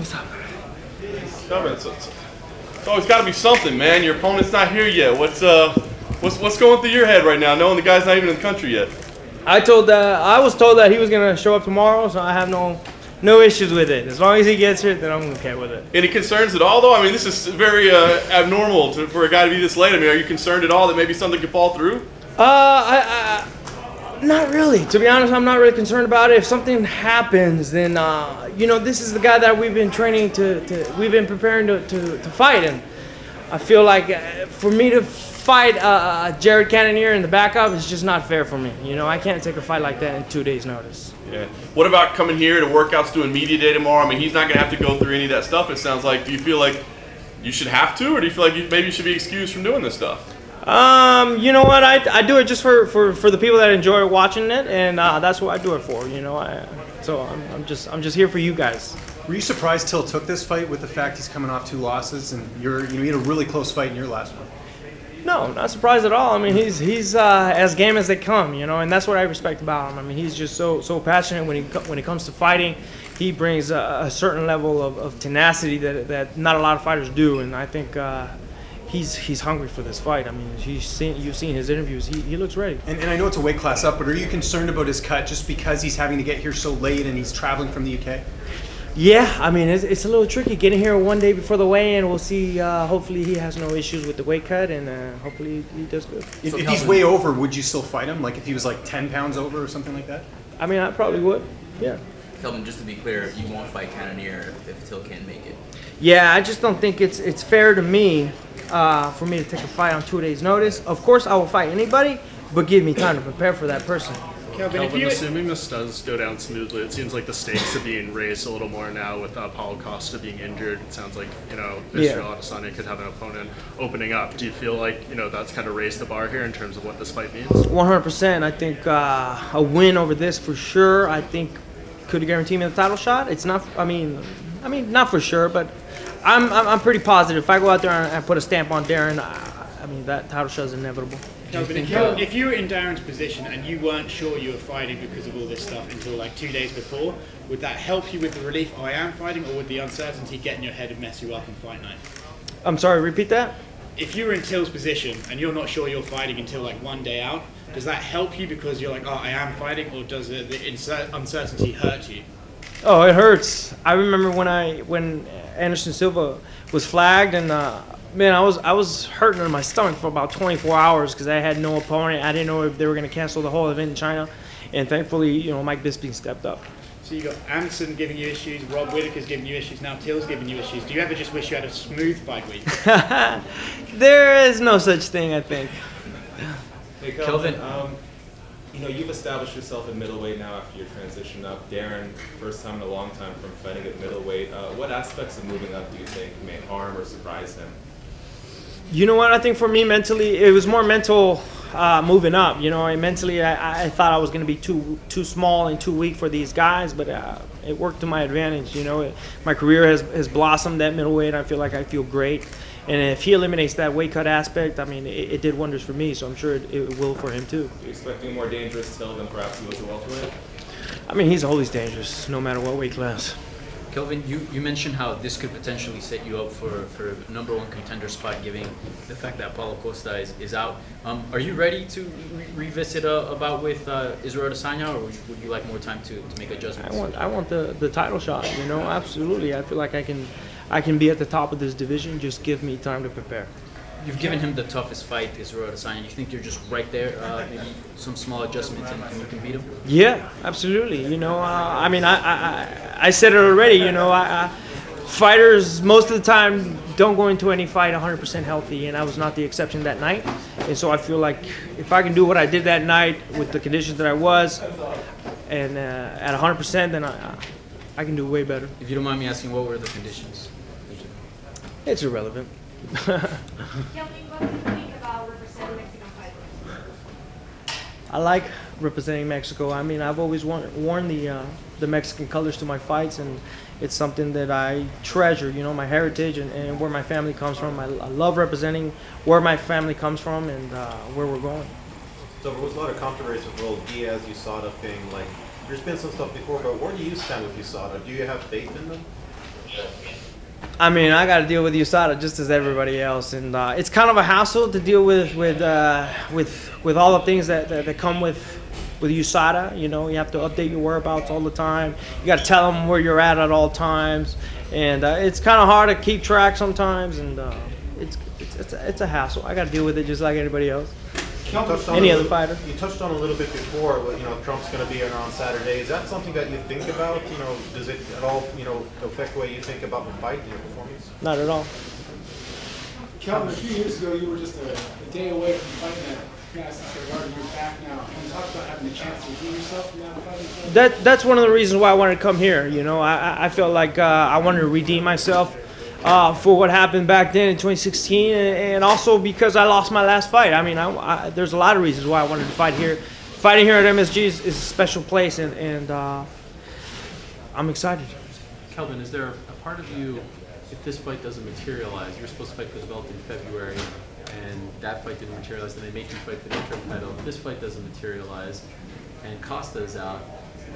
What's up? Kelvin, it's always got to be something, man. Your opponent's not here yet. What's going through your head right now, knowing the guy's not even in the country yet? I was told that he was gonna show up tomorrow, so I have no issues with it. As long as he gets here, then I'm okay with it. Any concerns at all, though? I mean, this is very abnormal for a guy to be this late. I mean, are you concerned at all that maybe something could fall through? Not really. To be honest, I'm not really concerned about it. If something happens, then this is the guy that we've been training we've been preparing to fight, and I feel like for me to fight Jared Cannonier in the backup is just not fair for me. I can't take a fight like that in 2 days' notice. Yeah. What about coming here to workouts, doing media day tomorrow? I mean, he's not going to have to go through any of that stuff, it sounds like. Do you feel like you should have to, or do you feel like maybe you should be excused from doing this stuff? You know what? I do it just for the people that enjoy watching it, and that's what I do it for. So I'm just here for you guys. Were you surprised Till took this fight with the fact he's coming off 2 losses, and you had a really close fight in your last one? No, not surprised at all. I mean, he's as game as they come, and that's what I respect about him. I mean, he's just so passionate when it comes to fighting. He brings a certain level of tenacity that not a lot of fighters do, and I think he's hungry for this fight. I mean, you've seen his interviews. He looks ready. And I know it's a weight class up, but are you concerned about his cut just because he's having to get here so late and he's traveling from the UK? Yeah, I mean, it's a little tricky getting here one day before the weigh-in. We'll see. Hopefully he has no issues with the weight cut, and hopefully he does good. If he's way over, would you still fight him? Like if he was like 10 pounds over or something like that? I mean, I probably would, yeah. Kelvin, just to be clear, you won't fight Cannonier if Till can't make it. Yeah, I just don't think it's fair to me for me to take a fight on 2 days' notice. Of course, I will fight anybody, but give me time to prepare for that person. Kelvin, assuming this does go down smoothly, it seems like the stakes are being raised a little more now with Paulo Costa being injured. It sounds like, Israel Adesanya could have an opponent opening up. Do you feel like, that's kind of raised the bar here in terms of what this fight means? 100%. I think a win over this for sure. I think could guarantee me the title shot. It's not, I mean, not for sure, but I'm pretty positive. If I go out there and put a stamp on Darren, I mean, that title shot is inevitable. Kelvin, if you were in Darren's position and you weren't sure you were fighting because of all this stuff until like 2 days before, would that help you with the relief, I am fighting, or would the uncertainty get in your head and mess you up in fight night? I'm sorry, repeat that? If you were in Till's position and you're not sure you're fighting until like 1 day out, does that help you because you're like, oh, I am fighting, or does the uncertainty hurt you? Oh, it hurts. I remember when Anderson Silva was flagged, and man, I was hurting in my stomach for about 24 hours because I had no opponent. I didn't know if they were going to cancel the whole event in China, and thankfully, Mike Bisping stepped up. So you got Anderson giving you issues, Rob Whittaker's giving you issues, now Till's giving you issues. Do you ever just wish you had a smooth fight week? There is no such thing, I think. Hey, Kelvin, you've established yourself at middleweight now after your transition up. Darren, first time in a long time from fighting at middleweight. What aspects of moving up do you think may harm or surprise him? You know what? I think for me mentally, it was more mental moving up. Mentally, I thought I was going to be too small and too weak for these guys, but it worked to my advantage. My career has blossomed at middleweight. I feel great. And if he eliminates that weight cut aspect, I mean, it did wonders for me, so I'm sure it will for him too. Are you expecting a more dangerous Till than perhaps he was a welterweight? I mean, he's always dangerous, no matter what weight class. Kelvin, you mentioned how this could potentially set you up for a #1 contender spot, given the fact that Paulo Costa is out. Are you ready to revisit a bout with Israel Adesanya, or would you like more time to make adjustments? I want the title shot. Absolutely. I feel like I can be at the top of this division. Just give me time to prepare. You've given him the toughest fight, Israel Adesanya. You think you're just right there? Maybe some small adjustments and you can beat him? Yeah, absolutely. I mean, I said it already. Fighters most of the time don't go into any fight 100% healthy, and I was not the exception that night. And so I feel like if I can do what I did that night with the conditions that I was, and at 100%, then I can do way better. If you don't mind me asking, what were the conditions? It's irrelevant. Kelvin, what do you think about representing Mexican fighters? I like representing Mexico. I mean, I've always worn the Mexican colors to my fights, and it's something that I treasure, my heritage and where my family comes from. I love representing where my family comes from and where we're going. So there was a lot of controversy with Raul Diaz, USADA thing. There's been some stuff before, but where do you stand with USADA? Do you have faith in them? I mean, I got to deal with USADA just as everybody else, and it's kind of a hassle to deal with all the things that come with USADA. You know, you have to update your whereabouts all the time. You got to tell them where you're at all times, and it's kind of hard to keep track sometimes, and it's a hassle. I got to deal with it just like anybody else. Any other fighter. You touched on a little bit before, you know, Trump's going to be here on Saturday. Is that something that you think about? You know, does it at all, you know, affect the way you think about the fight and your performance? Not at all. Kelvin, a few years ago, you were just a day away from fighting that Madison Square Garden. You're back now. Can you talk about having the chance to redeem yourself from that fighting? That's one of the reasons why I wanted to come here. You know, I felt like I wanted to redeem myself for what happened back then in 2016, and also because I lost my last fight. I mean, there's a lot of reasons why I wanted to fight here. Fighting here at MSG is a special place, and I'm excited. Kelvin, is there a part of you, if this fight doesn't materialize, you're supposed to fight for the belt in February, and that fight didn't materialize, and they make you fight for the interim title. If this fight doesn't materialize, and Costa is out,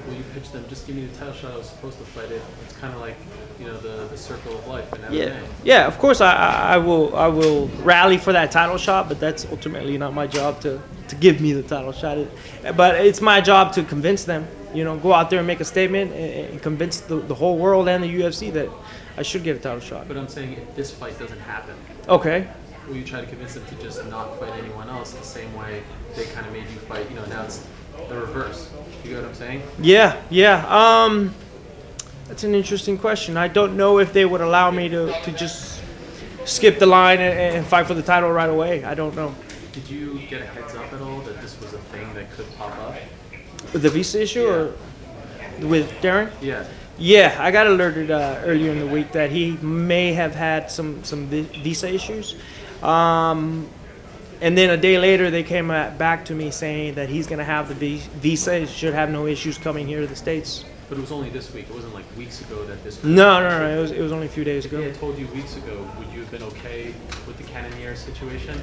will you pitch them, just give me the title shot, I was supposed to fight it? It's kind of like, you know, the circle of life in MMA. Yeah, of course I will rally for that title shot, but that's ultimately not my job to give me the title shot. But it's my job to convince them, you know, go out there and make a statement and convince the whole world and the UFC that I should get a title shot. But I'm saying if this fight doesn't happen, okay, will you try to convince them to just not fight anyone else the same way they kind of made you fight? You know, now it's the reverse. You get what I'm saying? Yeah. That's an interesting question. I don't know if they would allow me to just skip the line and fight for the title right away. I don't know. Did you get a heads up at all that this was a thing that could pop up? The visa issue or with Darren? Yeah. Yeah, I got alerted earlier in the week that he may have had some visa issues. And then a day later, they came back to me saying that he's going to have the visa. He should have no issues coming here to the States. But it was only this week. It wasn't like weeks ago that this. No. It was only a few days ago. If they had told you weeks ago, would you have been okay with the Cannonier situation?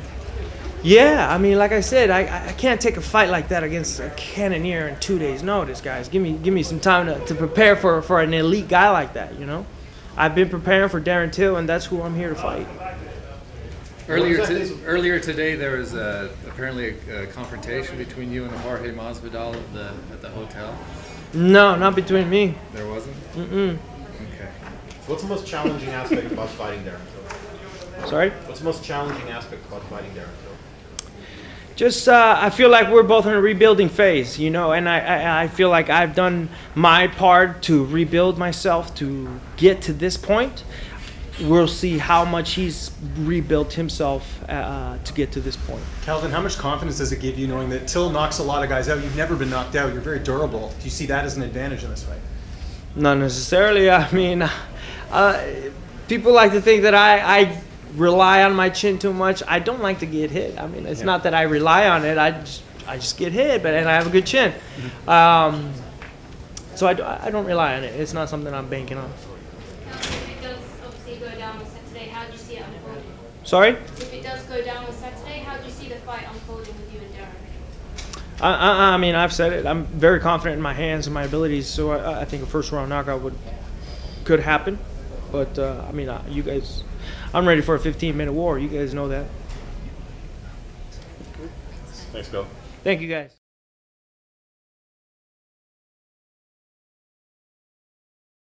Yeah, I mean, like I said, I can't take a fight like that against a Cannonier in 2 days' notice, guys. Give me some time to prepare for an elite guy like that. You know, I've been preparing for Darren Till, and that's who I'm here to fight. Earlier today, there was apparently a confrontation between you and Jorge Masvidal at the hotel. No, not between me. There wasn't? Mm-mm. Okay. What's the most challenging aspect about fighting Darren Till? Sorry? What's the most challenging aspect about fighting Darren Till? Just, I feel like we're both in a rebuilding phase, you know, and I feel like I've done my part to rebuild myself to get to this point. We'll see how much he's rebuilt himself to get to this point. Kelvin, how much confidence does it give you knowing that Till knocks a lot of guys out? You've never been knocked out. You're very durable. Do you see that as an advantage in this fight? Not necessarily. I mean, people like to think that I rely on my chin too much. I don't like to get hit. I mean, it's not that I rely on it. I just get hit, and I have a good chin. So I don't rely on it. It's not something I'm banking on. Go down on Saturday, how do you see it unfolding? Sorry? If it does go down on Saturday, how do you see the fight unfolding with you and Darren? I mean, I've said it. I'm very confident in my hands and my abilities, so I think a first-round knockout could happen. But, I mean, you guys, I'm ready for a 15-minute war. You guys know that. Thanks, Bill. Thank you, guys.